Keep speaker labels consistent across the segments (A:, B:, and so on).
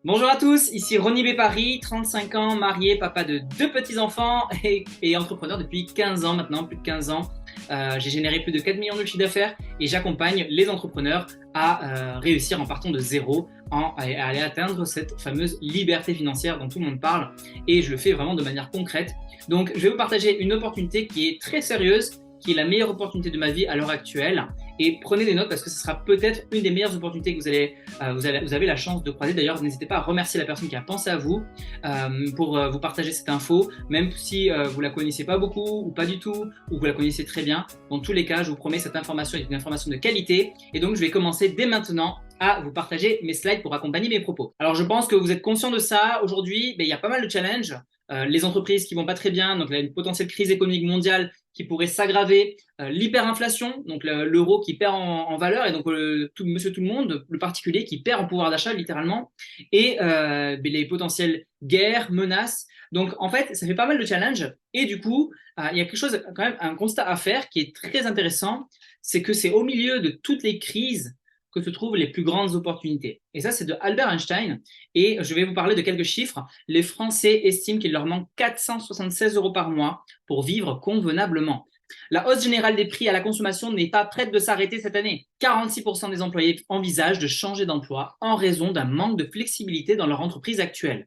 A: Bonjour à tous, ici Ronny B. Paris, 35 ans, marié, papa de deux petits-enfants et entrepreneur depuis 15 ans maintenant, plus de 15 ans. J'ai généré plus de 4 millions de chiffres d'affaires et j'accompagne les entrepreneurs à réussir en partant de zéro, à aller atteindre cette fameuse liberté financière dont tout le monde parle et je le fais vraiment de manière concrète. Donc je vais vous partager une opportunité qui est très sérieuse, qui est la meilleure opportunité de ma vie à l'heure actuelle et prenez des notes parce que ce sera peut-être une des meilleures opportunités que vous avez la chance de croiser. D'ailleurs, n'hésitez pas à remercier la personne qui a pensé à vous pour vous partager cette info, même si vous la connaissez pas beaucoup ou pas du tout, ou vous la connaissez très bien. Dans tous les cas, je vous promets, cette information est une information de qualité. Et donc, je vais commencer dès maintenant à vous partager mes slides pour accompagner mes propos. Alors, je pense que vous êtes conscient de ça. Aujourd'hui, il y a pas mal de challenges. Les entreprises qui vont pas très bien, donc il y a une potentielle crise économique mondiale qui pourrait s'aggraver, l'hyperinflation, donc l'euro qui perd en valeur, et donc monsieur tout le monde, le particulier qui perd en pouvoir d'achat littéralement, et les potentielles guerres, menaces. Donc en fait, ça fait pas mal de challenges, et du coup, il y a quelque chose, quand même, un constat à faire qui est très intéressant, c'est que c'est au milieu de toutes les crises que se trouvent les plus grandes opportunités. Et ça, c'est de Albert Einstein. Et je vais vous parler de quelques chiffres. Les Français estiment qu'il leur manque 476 euros par mois pour vivre convenablement. La hausse générale des prix à la consommation n'est pas prête de s'arrêter cette année. 46% des employés envisagent de changer d'emploi en raison d'un manque de flexibilité dans leur entreprise actuelle.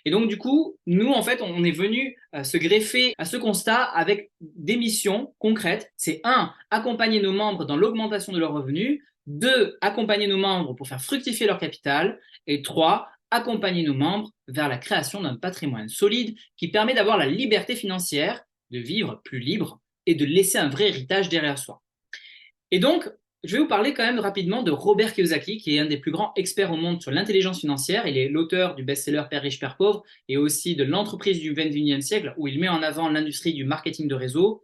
A: Et donc, du coup, nous, en fait, on est venu se greffer à ce constat avec des missions concrètes. C'est un, accompagner nos membres dans l'augmentation de leurs revenus. Deux, accompagner nos membres pour faire fructifier leur capital. Et trois, accompagner nos membres vers la création d'un patrimoine solide qui permet d'avoir la liberté financière, de vivre plus libre et de laisser un vrai héritage derrière soi. Et donc, je vais vous parler quand même rapidement de Robert Kiyosaki, qui est un des plus grands experts au monde sur l'intelligence financière. Il est l'auteur du best-seller Père riche, Père pauvre et aussi de l'entreprise du 21e siècle, où il met en avant l'industrie du marketing de réseau.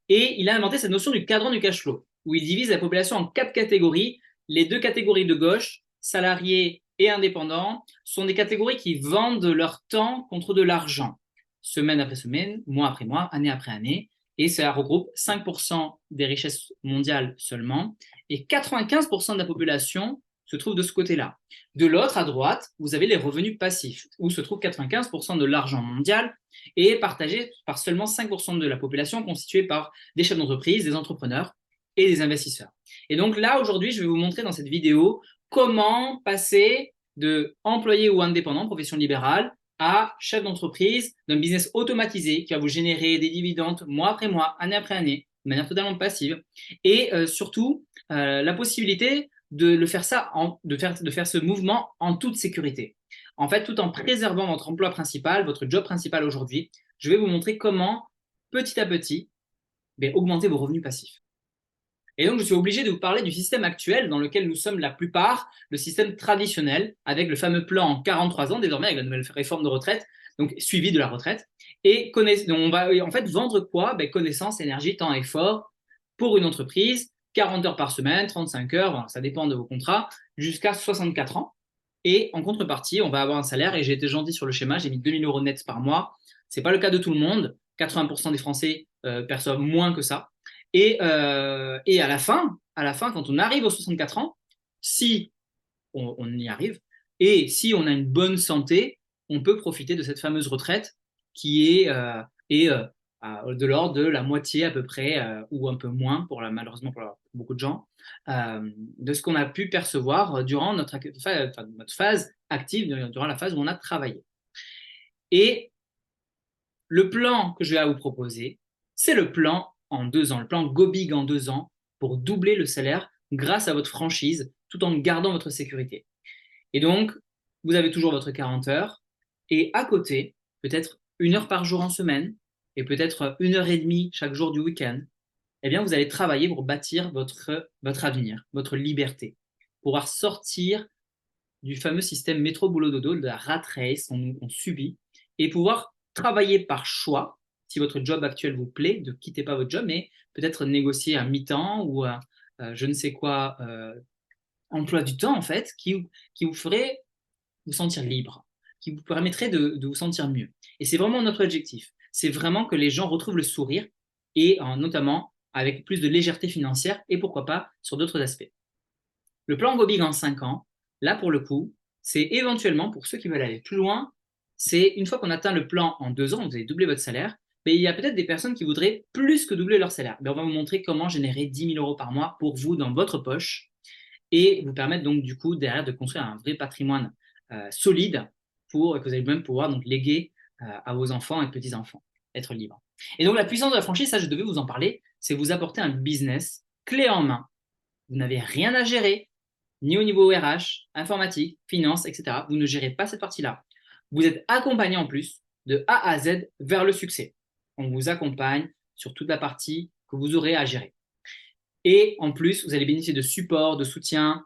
A: Et il a inventé cette notion du cadran du cash flow, où il divise la population en 4 catégories. Les 2 catégories de gauche, salariés et indépendants, sont des catégories qui vendent leur temps contre de l'argent, semaine après semaine, mois après mois, année après année. Et ça regroupe 5% des richesses mondiales seulement, et 95% de la population se trouve de ce côté-là. De l'autre, à droite, vous avez les revenus passifs, où se trouve 95% de l'argent mondial, et partagé par seulement 5% de la population, constituée par des chefs d'entreprise, des entrepreneurs et des investisseurs. Et donc là, aujourd'hui, je vais vous montrer dans cette vidéo comment passer de employé ou indépendant, profession libérale, à chef d'entreprise d'un business automatisé qui va vous générer des dividendes mois après mois, année après année, de manière totalement passive, et surtout la possibilité de le faire ça, de faire ce mouvement en toute sécurité. En fait, tout en préservant votre emploi principal, votre job principal aujourd'hui, je vais vous montrer comment, petit à petit, augmenter vos revenus passifs. Et donc, je suis obligé de vous parler du système actuel dans lequel nous sommes la plupart, le système traditionnel, avec le fameux plan en 43 ans, désormais avec la nouvelle réforme de retraite, donc suivi de la retraite. Et on va en fait vendre quoi? Connaissance, énergie, temps, effort pour une entreprise, 40 heures par semaine, 35 heures, bon, ça dépend de vos contrats, jusqu'à 64 ans. Et en contrepartie, on va avoir un salaire, et j'ai été gentil sur le schéma, j'ai mis 2000 euros nets par mois. C'est pas le cas de tout le monde. 80% des Français perçoivent moins que ça. Et à la fin, quand on arrive aux 64 ans, si on y arrive, et si on a une bonne santé, on peut profiter de cette fameuse retraite qui est de l'ordre de la moitié à peu près, ou un peu moins, malheureusement pour beaucoup de gens, de ce qu'on a pu percevoir durant notre phase active, durant la phase où on a travaillé. Et le plan que je vais vous proposer, c'est le plan en 2 ans, le plan Go Big en 2 ans pour doubler le salaire grâce à votre franchise tout en gardant votre sécurité. Et donc, vous avez toujours votre 40 heures et à côté, peut-être 1 heure par jour en semaine et peut-être 1 heure et demie chaque jour du week-end, eh bien, vous allez travailler pour bâtir votre avenir, votre liberté, pouvoir sortir du fameux système métro-boulot-dodo, de la rat race qu'on subit, et pouvoir travailler par choix, si votre job actuel vous plaît, de quitter pas votre job, mais peut-être négocier un mi-temps ou je ne sais quoi, emploi du temps en fait, qui vous ferait vous sentir libre, qui vous permettrait de vous sentir mieux. Et c'est vraiment notre objectif. C'est vraiment que les gens retrouvent le sourire et notamment avec plus de légèreté financière et pourquoi pas sur d'autres aspects. Le plan Go Big en 5 ans, là pour le coup, c'est éventuellement, pour ceux qui veulent aller plus loin, c'est une fois qu'on atteint le plan en 2 ans, vous avez doublé votre salaire, mais il y a peut-être des personnes qui voudraient plus que doubler leur salaire. Mais on va vous montrer comment générer 10 000 € par mois pour vous dans votre poche et vous permettre donc du coup derrière de construire un vrai patrimoine solide pour que vous allez même pouvoir donc léguer à vos enfants et petits-enfants, être libre. Et donc la puissance de la franchise, ça je devais vous en parler, c'est vous apporter un business clé en main. Vous n'avez rien à gérer, ni au niveau RH, informatique, finance, etc. Vous ne gérez pas cette partie-là. Vous êtes accompagné en plus de A à Z vers le succès. On vous accompagne sur toute la partie que vous aurez à gérer. Et en plus, vous allez bénéficier de support, de soutien,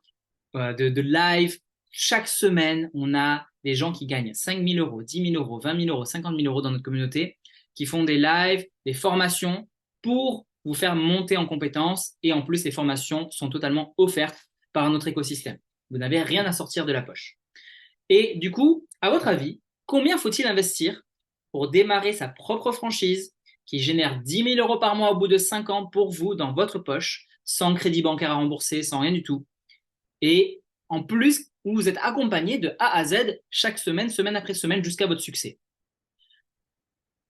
A: de live. Chaque semaine, on a des gens qui gagnent 5 000 €, 10 000 €, 20 000 €, 50 000 € dans notre communauté, qui font des lives, des formations pour vous faire monter en compétences. Et en plus, les formations sont totalement offertes par notre écosystème. Vous n'avez rien à sortir de la poche. Et du coup, à votre avis, combien faut-il investir pour démarrer sa propre franchise qui génère 10 000 € par mois au bout de 5 ans pour vous dans votre poche, sans crédit bancaire à rembourser, sans rien du tout. Et en plus, vous êtes accompagné de A à Z chaque semaine, semaine après semaine, jusqu'à votre succès.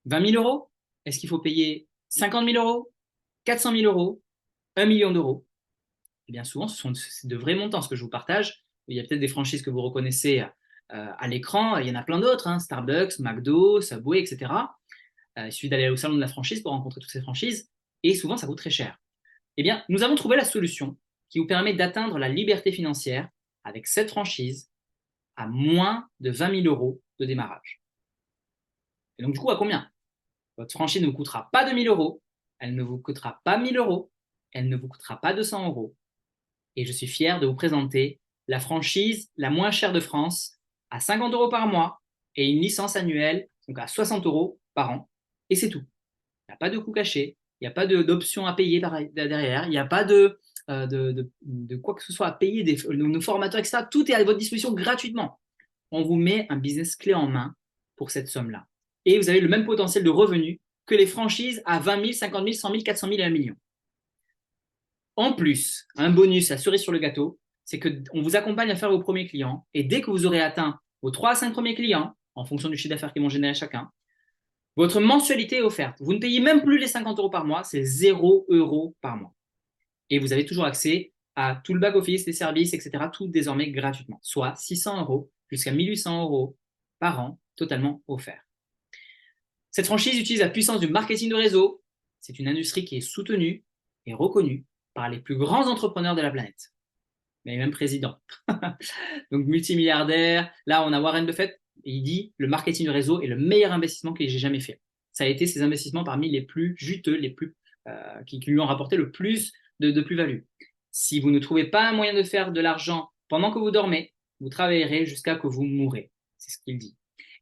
A: 20 000 €? Est-ce qu'il faut payer 50 000 €? 400 000 €? 1 million d'euros? Et bien souvent, c'est de vrais montants, ce que je vous partage. Il y a peut-être des franchises que vous reconnaissez à l'écran. Il y en a plein d'autres, hein, Starbucks, McDo, Subway, etc. Il suffit d'aller au salon de la franchise pour rencontrer toutes ces franchises. Et souvent, ça coûte très cher. Eh bien, nous avons trouvé la solution qui vous permet d'atteindre la liberté financière avec cette franchise à moins de 20 000 € de démarrage. Et donc, du coup, à combien? Votre franchise ne vous coûtera pas 2 000 €, elle ne vous coûtera pas 1 000 €, elle ne vous coûtera pas 200 €. Et je suis fier de vous présenter la franchise la moins chère de France à 50 € par mois et une licence annuelle donc à 60 € par an. Et c'est tout. Il n'y a pas de coût caché, il n'y a pas d'options à payer derrière, il n'y a pas de quoi que ce soit à payer, nos formateurs, etc. Tout est à votre disposition gratuitement. On vous met un business clé en main pour cette somme-là. Et vous avez le même potentiel de revenus que les franchises à 20 000, 50 000, 100 000, 400 000 et 1 million. En plus, un bonus, la cerise sur le gâteau, c'est qu'on vous accompagne à faire vos premiers clients. Et dès que vous aurez atteint vos 3 à 5 premiers clients, en fonction du chiffre d'affaires qu'ils vont générer chacun, votre mensualité est offerte. Vous ne payez même plus les 50 € par mois, c'est 0 € par mois. Et vous avez toujours accès à tout le back-office, les services, etc. Tout désormais gratuitement, soit 600 € jusqu'à 1 800 € par an, totalement offert. Cette franchise utilise la puissance du marketing de réseau. C'est une industrie qui est soutenue et reconnue par les plus grands entrepreneurs de la planète, mais même présidents. Donc multimilliardaires. Là, on a Warren Buffett et il dit le marketing de réseau est le meilleur investissement que j'ai jamais fait. Ça a été ses investissements parmi les plus juteux, les plus qui lui ont rapporté le plus de plus-value. Si vous ne trouvez pas un moyen de faire de l'argent pendant que vous dormez, vous travaillerez jusqu'à que vous mourrez. C'est ce qu'il dit.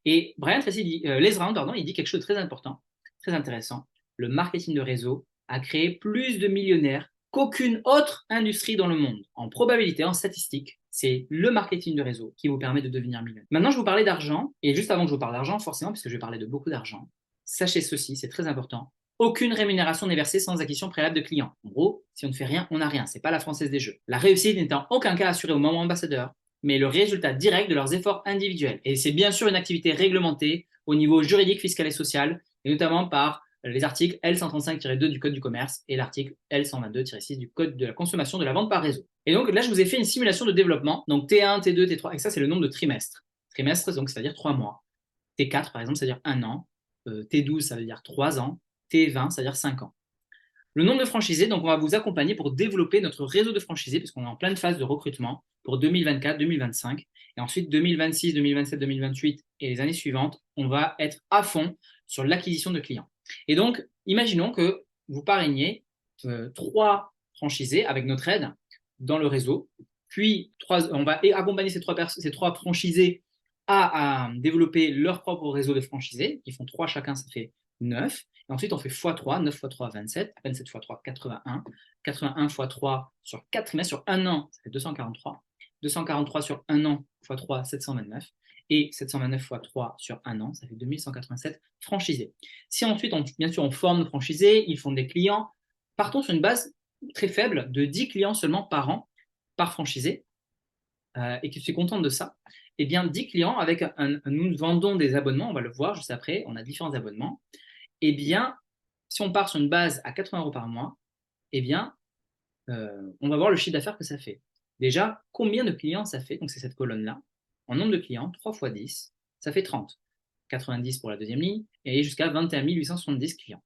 A: Et Brian Tracy dit, Les Brown, pardon, il dit quelque chose de très important, très intéressant. Le marketing de réseau a créé plus de millionnaires qu'aucune autre industrie dans le monde. En probabilité, en statistique, c'est le marketing de réseau qui vous permet de devenir millionnaire. Maintenant, je vous parlais d'argent, et juste avant que je vous parle d'argent, forcément, puisque je vais parler de beaucoup d'argent, sachez ceci, c'est très important. Aucune rémunération n'est versée sans acquisition préalable de clients. En gros, si on ne fait rien, on n'a rien. C'est pas la Française des Jeux. La réussite n'est en aucun cas assurée aux membres ambassadeurs, mais le résultat direct de leurs efforts individuels. Et c'est bien sûr une activité réglementée au niveau juridique, fiscal et social, et notamment par les articles L135-2 du Code du commerce et l'article L122-6 du Code de la consommation de la vente par réseau. Et donc là, je vous ai fait une simulation de développement. Donc T1, T2, T3, et ça, c'est le nombre de trimestres. Trimestre, donc ça veut dire 3 mois. T4, par exemple, ça veut dire 1 an. T12, ça veut dire 3 ans. T20, ça veut dire 5 ans. Le nombre de franchisés, donc on va vous accompagner pour développer notre réseau de franchisés, parce qu'on est en pleine phase de recrutement pour 2024, 2025. Et ensuite, 2026, 2027, 2028 et les années suivantes, on va être à fond sur l'acquisition de clients. Et donc, imaginons que vous parrainiez 3 franchisés avec notre aide dans le réseau. Puis, on va accompagner ces 3 franchisés à développer leur propre réseau de franchisés. Ils font 3 chacun, ça fait 9. Et ensuite, on fait x3, 9 x 3, 27, 27 x 3, 81, 81 x 3 sur 4 trimestres, sur 1 an, ça fait 243, 243 sur 1 an x 3, 729, et 729 x 3 sur 1 an, ça fait 2187 franchisés. Si ensuite, bien sûr, on forme nos franchisés, ils font des clients, partons sur une base très faible de 10 clients seulement par an, par franchisé, et que je suis contente de ça. eh bien 10 clients avec nous vendons des abonnements, on va le voir juste après, on a différents abonnements. Eh bien, si on part sur une base à 80 euros par mois, eh bien, on va voir le chiffre d'affaires que ça fait. Déjà, combien de clients ça fait? Donc, c'est cette colonne-là. En nombre de clients, 3 fois 10, ça fait 30. 90 pour la deuxième ligne et jusqu'à 21 870 clients.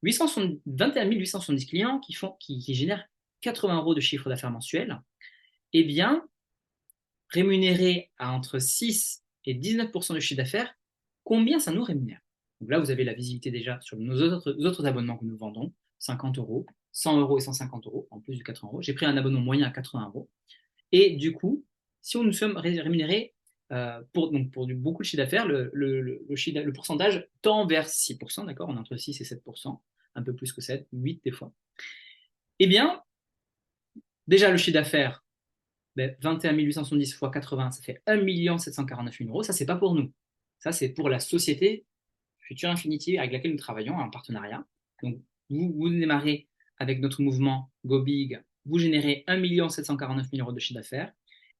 A: 21 870 clients qui génèrent 80 euros de chiffre d'affaires mensuel, eh bien, rémunérés à entre 6 et 19% de chiffre d'affaires, combien ça nous rémunère? Donc là, vous avez la visibilité déjà sur nos autres abonnements que nous vendons, 50 euros, 100 euros et 150 euros, en plus de 80 euros. J'ai pris un abonnement moyen à 80 euros. Et du coup, si on nous sommes rémunérés pour beaucoup de chiffre d'affaires, le pourcentage tend vers 6%, d'accord? On est entre 6 et 7%, un peu plus que 7, 8 des fois. Eh bien, déjà le chiffre d'affaires, 21 870 fois 80, ça fait 1 749 000 euros. Ça, c'est pas pour nous. Ça, c'est pour la société Future Infinity avec laquelle nous travaillons en partenariat. Donc, vous démarrez avec notre mouvement Go Big, vous générez 1 749 000 euros de chiffre d'affaires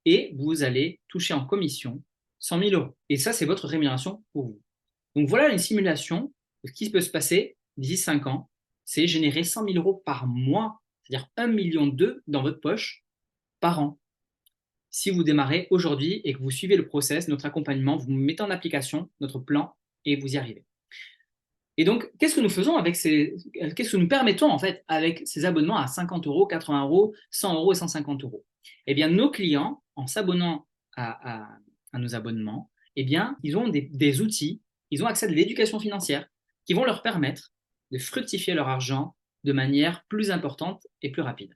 A: et vous allez toucher en commission 100 000 euros. Et ça, c'est votre rémunération pour vous. Donc, voilà une simulation de ce qui peut se passer d'ici 5 ans. C'est générer 100 000 euros par mois, c'est-à-dire 1,2 million dans votre poche par an. Si vous démarrez aujourd'hui et que vous suivez le process, notre accompagnement, vous mettez en application notre plan et vous y arrivez. Et donc, qu'est-ce que nous faisons qu'est-ce que nous permettons en fait avec ces abonnements à 50 euros, 80 euros, 100 euros et 150 euros? Eh bien, nos clients, en s'abonnant à nos abonnements, eh bien, ils ont des outils, ils ont accès à de l'éducation financière qui vont leur permettre de fructifier leur argent de manière plus importante et plus rapide.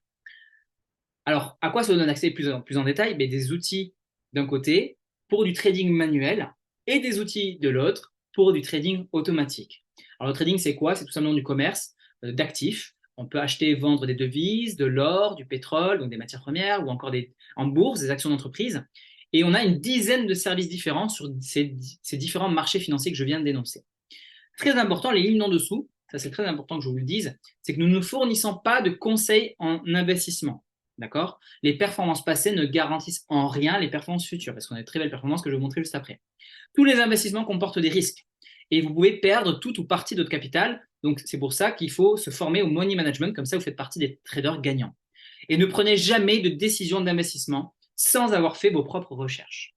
A: Alors, à quoi ça donne accès plus en détail? Des outils d'un côté pour du trading manuel et des outils de l'autre pour du trading automatique. Alors, le trading, c'est quoi? C'est tout simplement du commerce d'actifs. On peut acheter et vendre des devises, de l'or, du pétrole, donc des matières premières, ou encore en bourse, des actions d'entreprise. Et on a une dizaine de services différents sur ces différents marchés financiers que je viens de dénoncer. Très important, les lignes en dessous, ça c'est très important que je vous le dise, c'est que nous ne fournissons pas de conseils en investissement. D'accord? Les performances passées ne garantissent en rien les performances futures, parce qu'on a de très belles performances que je vais vous montrer juste après. Tous les investissements comportent des risques et vous pouvez perdre tout ou partie de votre capital. Donc, c'est pour ça qu'il faut se former au money management, comme ça vous faites partie des traders gagnants. Et ne prenez jamais de décision d'investissement sans avoir fait vos propres recherches.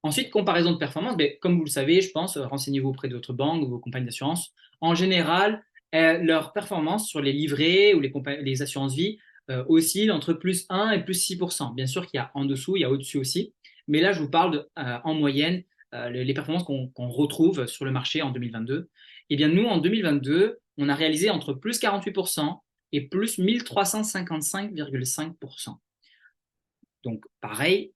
A: Ensuite, comparaison de performance, comme vous le savez, je pense, renseignez-vous auprès de votre banque ou vos compagnies d'assurance. En général, leur performance sur les livrets ou les assurances-vie oscille entre plus 1 et plus 6%. Bien sûr qu'il y a en dessous, il y a au-dessus aussi. Mais là, je vous parle en moyenne les performances qu'on retrouve sur le marché en 2022. Eh bien, nous, en 2022, on a réalisé entre plus 48% et plus 1355,5%. Donc, pareil,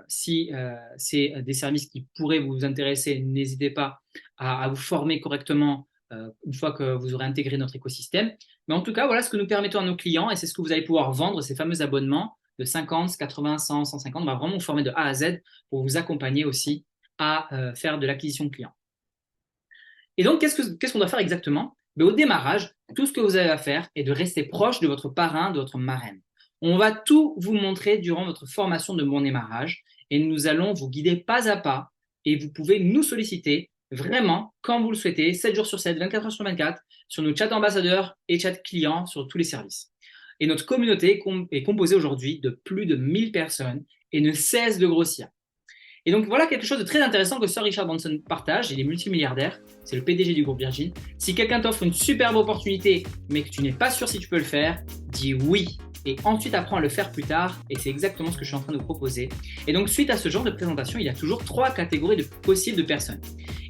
A: si c'est des services qui pourraient vous intéresser, n'hésitez pas à vous former correctement une fois que vous aurez intégré notre écosystème. Mais en tout cas, voilà ce que nous permettons à nos clients et c'est ce que vous allez pouvoir vendre, ces fameux abonnements de 50, 80, 100, 150. On va vraiment vous former de A à Z pour vous accompagner aussi à faire de l'acquisition de clients. Et donc, qu'est-ce qu'on doit faire exactement? Au démarrage, tout ce que vous avez à faire est de rester proche de votre parrain, de votre marraine. On va tout vous montrer durant votre formation de bon démarrage et nous allons vous guider pas à pas et vous pouvez nous solliciter vraiment quand vous le souhaitez, 7 jours sur 7, 24 heures sur 24, sur nos chats ambassadeurs et chats clients sur tous les services. Et notre communauté est composée aujourd'hui de plus de 1000 personnes et ne cesse de grossir. Et donc voilà quelque chose de très intéressant que Sir Richard Branson partage, il est multimilliardaire, c'est le PDG du groupe Virgin. Si quelqu'un t'offre une superbe opportunité mais que tu n'es pas sûr si tu peux le faire, dis oui. Et ensuite apprends à le faire plus tard et c'est exactement ce que je suis en train de vous proposer. Et donc suite à ce genre de présentation, il y a toujours 3 catégories possibles de personnes.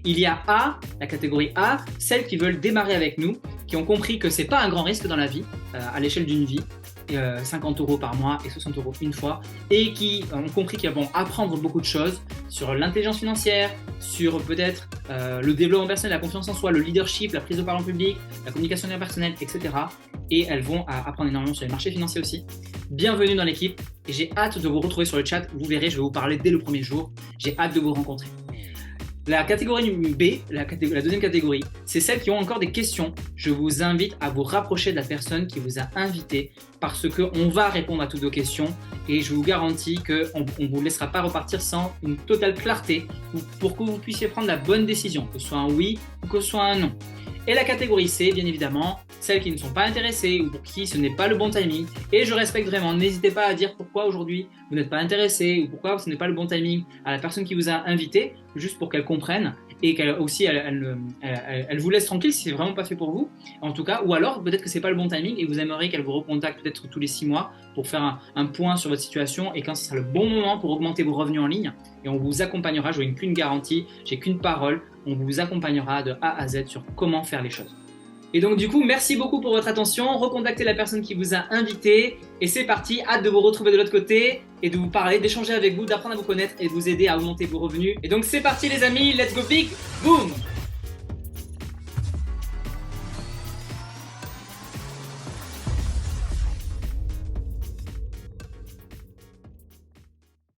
A: Il y a A, la catégorie A, celles qui veulent démarrer avec nous, qui ont compris que c'est pas un grand risque dans la vie, à l'échelle d'une vie, 50 euros par mois et 60 euros une fois, et qui ont compris qu'ils vont apprendre beaucoup de choses sur l'intelligence financière, sur peut-être le développement personnel, la confiance en soi, le leadership, la prise de parole en public, la communication interpersonnelle, etc. Et elles vont apprendre énormément sur les marchés financiers aussi. Bienvenue dans l'équipe et j'ai hâte de vous retrouver sur le chat. Vous verrez, je vais vous parler dès le premier jour. J'ai hâte de vous rencontrer. La catégorie B, la deuxième catégorie, c'est celles qui ont encore des questions. Je vous invite à vous rapprocher de la personne qui vous a invité parce qu'on va répondre à toutes vos questions et je vous garantis qu'on ne vous laissera pas repartir sans une totale clarté pour que vous puissiez prendre la bonne décision, que ce soit un oui ou que ce soit un non. Et la catégorie C, bien évidemment, celles qui ne sont pas intéressées ou pour qui ce n'est pas le bon timing. Et je respecte vraiment, n'hésitez pas à dire pourquoi aujourd'hui vous n'êtes pas intéressé ou pourquoi ce n'est pas le bon timing à la personne qui vous a invité, juste pour qu'elle comprenne et qu'elle aussi elle vous laisse tranquille si c'est vraiment pas fait pour vous, en tout cas, ou alors peut-être que c'est pas le bon timing et vous aimeriez qu'elle vous recontacte peut-être tous les 6 mois pour faire un point sur votre situation et quand ce sera le bon moment pour augmenter vos revenus en ligne et on vous accompagnera, je n'ai qu'une garantie, j'ai qu'une parole, on vous accompagnera de A à Z sur comment faire les choses. Et donc du coup, merci beaucoup pour votre attention, recontactez la personne qui vous a invité et c'est parti, hâte de vous retrouver de l'autre côté et de vous parler, d'échanger avec vous, d'apprendre à vous connaître et de vous aider à augmenter vos revenus. Et donc c'est parti les amis, let's go big, boom!